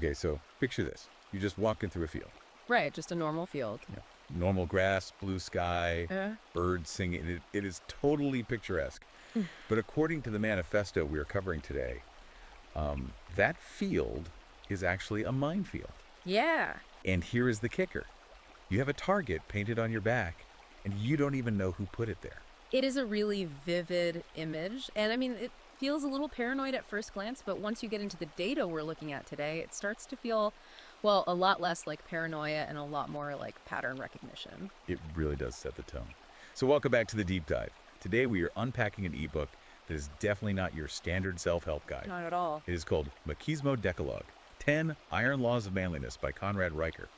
Okay, so picture this. You're just walking through a field. Right, just a normal field. Yeah. Normal grass, blue sky, birds singing. It is totally picturesque. But according to the manifesto we're covering today, that field is actually a minefield. Yeah. And here is the kicker. You have a target painted on your back, and you don't even know who put it there. It is a really vivid image. And I mean, it feels a little paranoid at first glance, but once you get into the data we're looking at today, it starts to feel, well, a lot less like paranoia and a lot more like pattern recognition. It really does set the tone. So welcome back to the deep dive. Today we are unpacking an ebook that is definitely not your standard self-help guide. Not at all. It is called Machismo Decalogue, 10 Iron Laws of Manliness by Conrad Riker.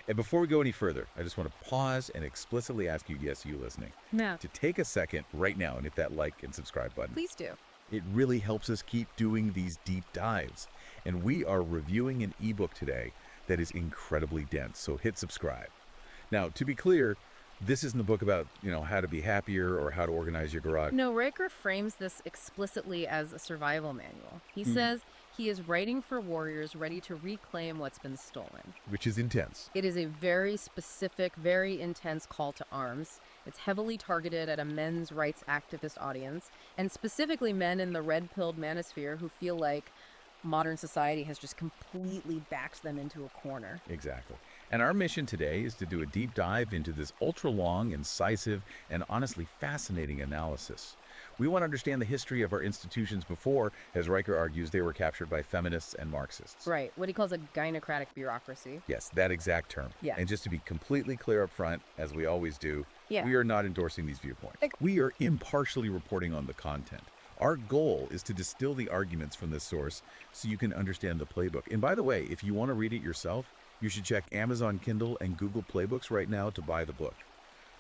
And before we go any further, I just want to pause and explicitly ask you, yes, you listening, to take a second right now and hit that like and subscribe button. Please do. It really helps us keep doing these deep dives. And we are reviewing an ebook today that is incredibly dense, so hit subscribe. Now, to be clear, this isn't a book about, how to be happier or how to organize your garage. No, Riker frames this explicitly as a survival manual. He says he is writing for warriors ready to reclaim what's been stolen. Which is intense. It is a very specific, very intense call to arms. It's heavily targeted at a men's rights activist audience, and specifically men in the red-pilled manosphere who feel like modern society has just completely backed them into a corner. Exactly. And our mission today is to do a deep dive into this ultra-long, incisive, and honestly fascinating analysis. We want to understand the history of our institutions before, as Riker argues, they were captured by feminists and Marxists. Right, what he calls a gynocratic bureaucracy. Yes, that exact term. Yeah. And just to be completely clear up front, as we always do, Yeah. we are not endorsing these viewpoints. We are impartially reporting on the content. Our goal is to distill the arguments from this source so you can understand the playbook. And by the way, if you want to read it yourself, you should check Amazon Kindle and Google Playbooks right now to buy the book.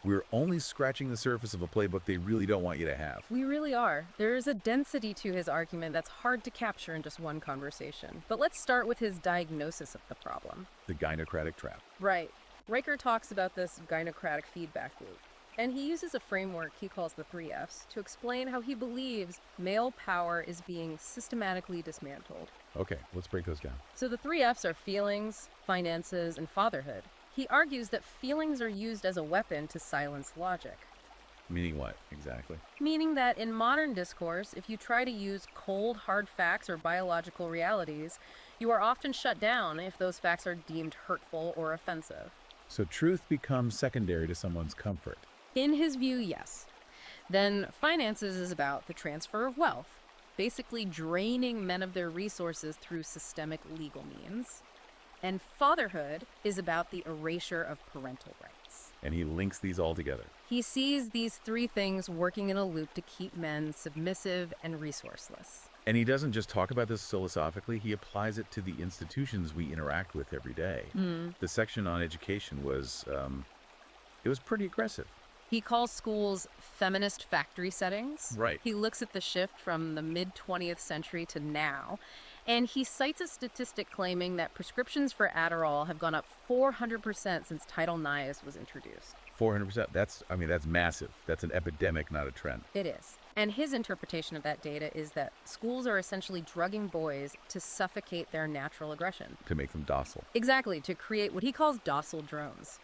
We're only scratching the surface of a playbook they really don't want you to have. We really are. There is a density to his argument that's hard to capture in just one conversation. But let's start with his diagnosis of the problem. The gynocratic trap. Right. Riker talks about this gynocratic feedback loop. And he uses a framework he calls the 3 Fs to explain how he believes male power is being systematically dismantled. Okay, let's break those down. So the 3 Fs are feelings, finances, and fatherhood. He argues that feelings are used as a weapon to silence logic. Meaning what, exactly? Meaning that in modern discourse, if you try to use cold, hard facts or biological realities, you are often shut down if those facts are deemed hurtful or offensive. So truth becomes secondary to someone's comfort. In his view, yes. Then finances is about the transfer of wealth, basically draining men of their resources through systemic legal means. And fatherhood is about the erasure of parental rights. And he links these all together. He sees these 3 things working in a loop to keep men submissive and resourceless. And he doesn't just talk about this philosophically, he applies it to the institutions we interact with every day. The section on education was, it was pretty aggressive. He calls schools feminist factory settings. Right. He looks at the shift from the mid-20th century to now, and he cites a statistic claiming that prescriptions for Adderall have gone up 400% since Title IX was introduced. 400%. That's massive. That's an epidemic, not a trend. It is. And his interpretation of that data is that schools are essentially drugging boys to suffocate their natural aggression. To make them docile. Exactly, to create what he calls docile drones.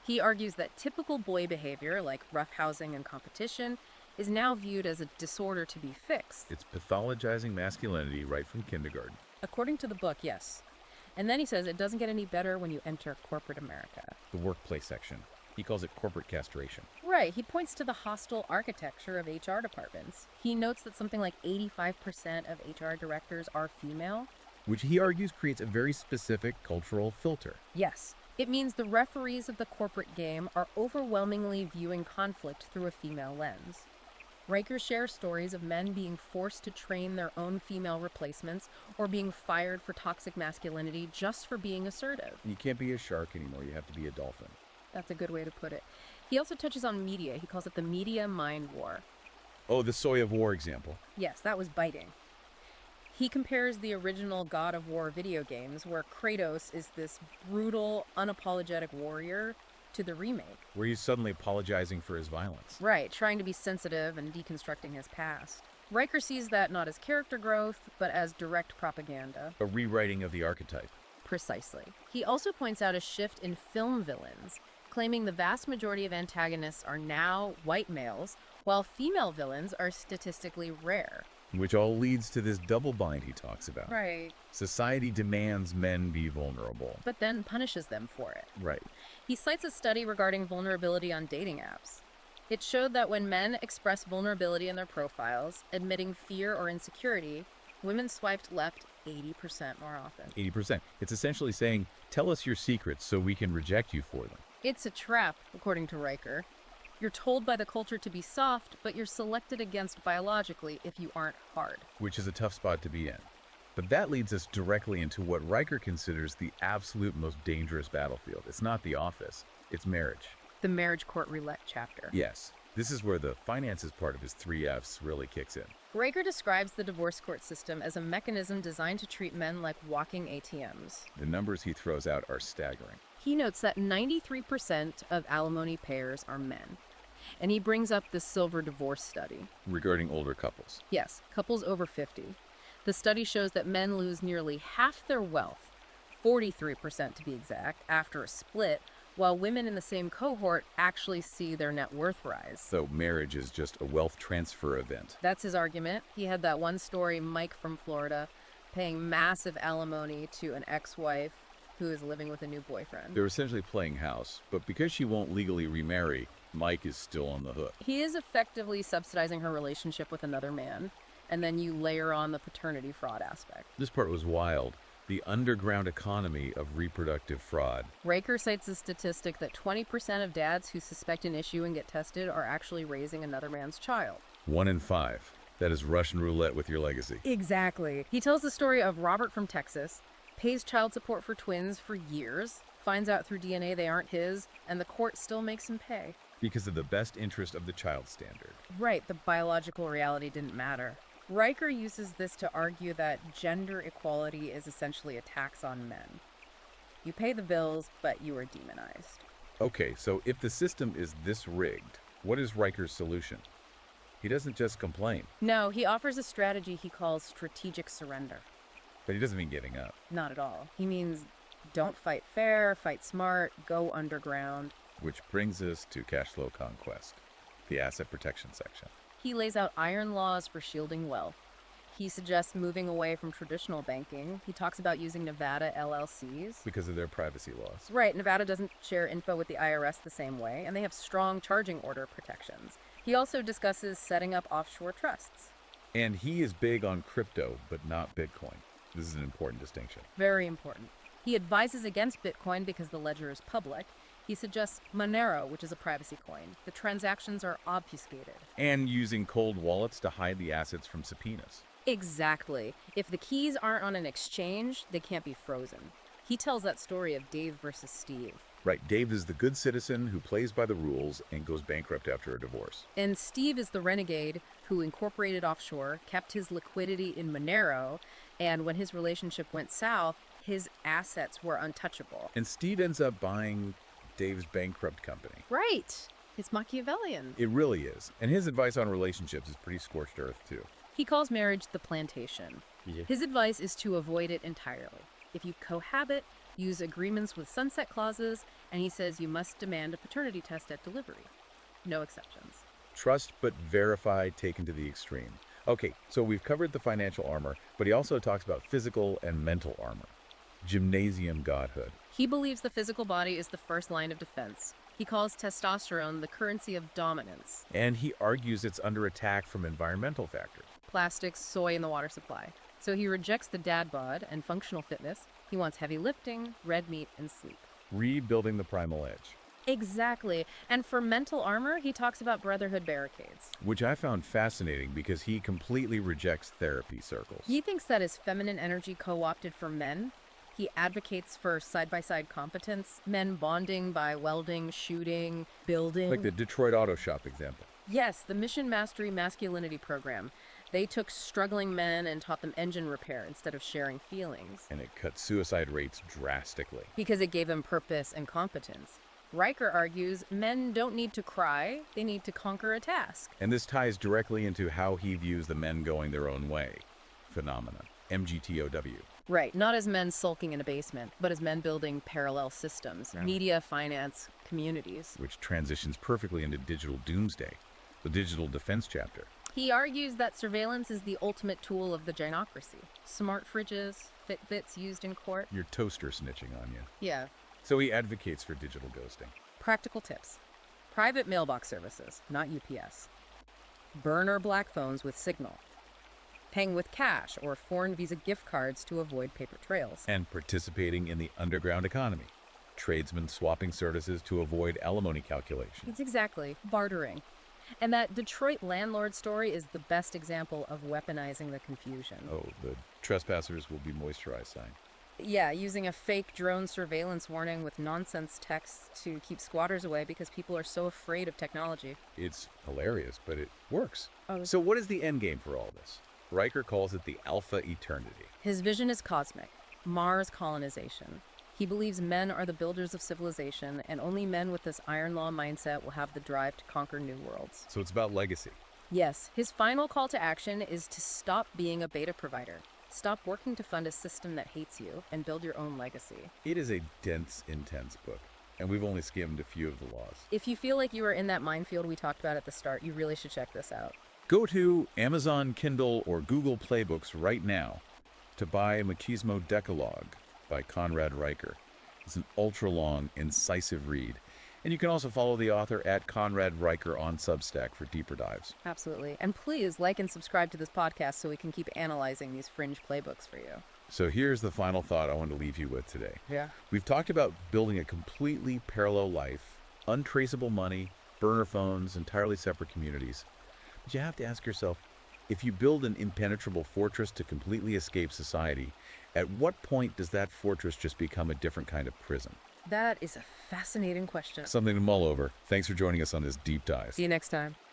He argues that typical boy behavior, like roughhousing and competition, is now viewed as a disorder to be fixed. It's pathologizing masculinity right from kindergarten. According to the book, yes. And then he says it doesn't get any better when you enter corporate America. The workplace section. He calls it corporate castration. Right. He points to the hostile architecture of HR departments. He notes that something like 85% of HR directors are female. Which he argues creates a very specific cultural filter. Yes. It means the referees of the corporate game are overwhelmingly viewing conflict through a female lens. Riker shares stories of men being forced to train their own female replacements or being fired for toxic masculinity just for being assertive. You can't be a shark anymore, you have to be a dolphin. That's a good way to put it. He also touches on media. He calls it the media mind war. Oh, the Soy of War example. Yes, that was biting. He compares the original God of War video games, where Kratos is this brutal, unapologetic warrior, to the remake. Where he's suddenly apologizing for his violence. Right, trying to be sensitive and deconstructing his past. Riker sees that not as character growth, but as direct propaganda. A rewriting of the archetype. Precisely. He also points out a shift in film villains, claiming the vast majority of antagonists are now white males, while female villains are statistically rare. Which all leads to this double bind he talks about. Right. Society demands men be vulnerable. But then punishes them for it. Right. He cites a study regarding vulnerability on dating apps. It showed that when men express vulnerability in their profiles, admitting fear or insecurity, women swiped left 80% more often. 80%. It's essentially saying, tell us your secrets so we can reject you for them. It's a trap, according to Riker. You're told by the culture to be soft, but you're selected against biologically if you aren't hard. Which is a tough spot to be in. But that leads us directly into what Riker considers the absolute most dangerous battlefield. It's not the office, it's marriage. The marriage court roulette chapter. Yes, this is where the finances part of his 3Fs really kicks in. Riker describes the divorce court system as a mechanism designed to treat men like walking ATMs. The numbers he throws out are staggering. He notes that 93% of alimony payers are men. And he brings up the silver divorce study. Regarding older couples. Yes, couples over 50. The study shows that men lose nearly half their wealth, 43% to be exact, after a split, while women in the same cohort actually see their net worth rise. So marriage is just a wealth transfer event. That's his argument. He had that one story, Mike from Florida, paying massive alimony to an ex-wife who is living with a new boyfriend. They're essentially playing house, but because she won't legally remarry, Mike is still on the hook. He is effectively subsidizing her relationship with another man, and then you layer on the paternity fraud aspect. This part was wild. The underground economy of reproductive fraud. Riker cites a statistic that 20% of dads who suspect an issue and get tested are actually raising another man's child. 1 in 5. That is Russian roulette with your legacy. Exactly. He tells the story of Robert from Texas, pays child support for twins for years, finds out through DNA they aren't his, and the court still makes him pay. Because of the best interest of the child standard. Right, the biological reality didn't matter. Riker uses this to argue that gender equality is essentially a tax on men. You pay the bills, but you are demonized. Okay, so if the system is this rigged, what is Riker's solution? He doesn't just complain, No, he offers a strategy he calls strategic surrender. but he doesn't mean giving up. Not at all. He means don't fight fair, fight smart, go underground. Which brings us to cash flow conquest, the asset protection section. He lays out iron laws for shielding wealth. He suggests moving away from traditional banking. He talks about using Nevada LLCs. Because of their privacy laws. Right, Nevada doesn't share info with the IRS the same way, and they have strong charging order protections. He also discusses setting up offshore trusts. And he is big on crypto, but not Bitcoin. This is an important distinction. Very important. He advises against Bitcoin because the ledger is public. He suggests Monero, which is a privacy coin. The transactions are obfuscated. And using cold wallets to hide the assets from subpoenas. Exactly. If the keys aren't on an exchange, they can't be frozen. He tells that story of Dave versus Steve. Right, Dave is the good citizen who plays by the rules and goes bankrupt after a divorce. And Steve is the renegade who incorporated offshore, kept his liquidity in Monero, and when his relationship went south, his assets were untouchable. And Steve ends up buying Dave's bankrupt company. Right. It's Machiavellian. It really is. And his advice on relationships is pretty scorched earth, too. He calls marriage the plantation. Yeah. His advice is to avoid it entirely. If you cohabit, use agreements with sunset clauses, and he says you must demand a paternity test at delivery. No exceptions. Trust but verify taken to the extreme. Okay, so we've covered the financial armor, but he also talks about physical and mental armor. Gymnasium godhood. He believes the physical body is the first line of defense. He calls testosterone the currency of dominance. And he argues it's under attack from environmental factors. Plastics, soy in the water supply. So he rejects the dad bod and functional fitness. He wants heavy lifting, red meat, and sleep. Rebuilding the primal edge. Exactly. And for mental armor, he talks about brotherhood barricades. Which I found fascinating because he completely rejects therapy circles. He thinks that is feminine energy co-opted for men. He advocates for side-by-side competence, men bonding by welding, shooting, building. Like the Detroit Auto Shop example. Yes, the Mission Mastery Masculinity Program. They took struggling men and taught them engine repair instead of sharing feelings. And it cut suicide rates drastically. Because it gave them purpose and competence. Riker argues men don't need to cry, they need to conquer a task. And this ties directly into how he views the men going their own way phenomenon, MGTOW. Right, not as men sulking in a basement, but as men building parallel systems, media, finance, communities. Which transitions perfectly into digital doomsday, the digital defense chapter. He argues that surveillance is the ultimate tool of the gynocracy. Smart fridges, Fitbits used in court. Your toaster snitching on you. Yeah. So he advocates for digital ghosting. Practical tips. Private mailbox services, not UPS. Burner black phones with Signal. Paying with cash or foreign Visa gift cards to avoid paper trails. And participating in the underground economy. Tradesmen swapping services to avoid alimony calculations. It's exactly bartering. And that Detroit landlord story is the best example of weaponizing the confusion. Oh, the trespassers will be moisturized sign. Yeah, using a fake drone surveillance warning with nonsense texts to keep squatters away because people are so afraid of technology. It's hilarious, but it works. Oh. So what is the end game for all this? Riker calls it the Alpha Eternity. His vision is cosmic, Mars colonization. He believes men are the builders of civilization, and only men with this iron law mindset will have the drive to conquer new worlds. So it's about legacy. Yes, his final call to action is to stop being a beta provider. Stop working to fund a system that hates you and build your own legacy. It is a dense, intense book, and we've only skimmed a few of the laws. If you feel like you are in that minefield we talked about at the start, you really should check this out. Go to Amazon Kindle or Google Playbooks right now to buy Machismo Decalogue by Conrad Riker. It's an ultra-long, incisive read. And you can also follow the author at Conrad Riker on Substack for deeper dives. Absolutely. And please like and subscribe to this podcast so we can keep analyzing these fringe playbooks for you. So here's the final thought I want to leave you with today. Yeah. We've talked about building a completely parallel life, untraceable money, burner phones, entirely separate communities. But you have to ask yourself, if you build an impenetrable fortress to completely escape society, at what point does that fortress just become a different kind of prison? That is a fascinating question. Something to mull over. Thanks for joining us on this deep dive. See you next time.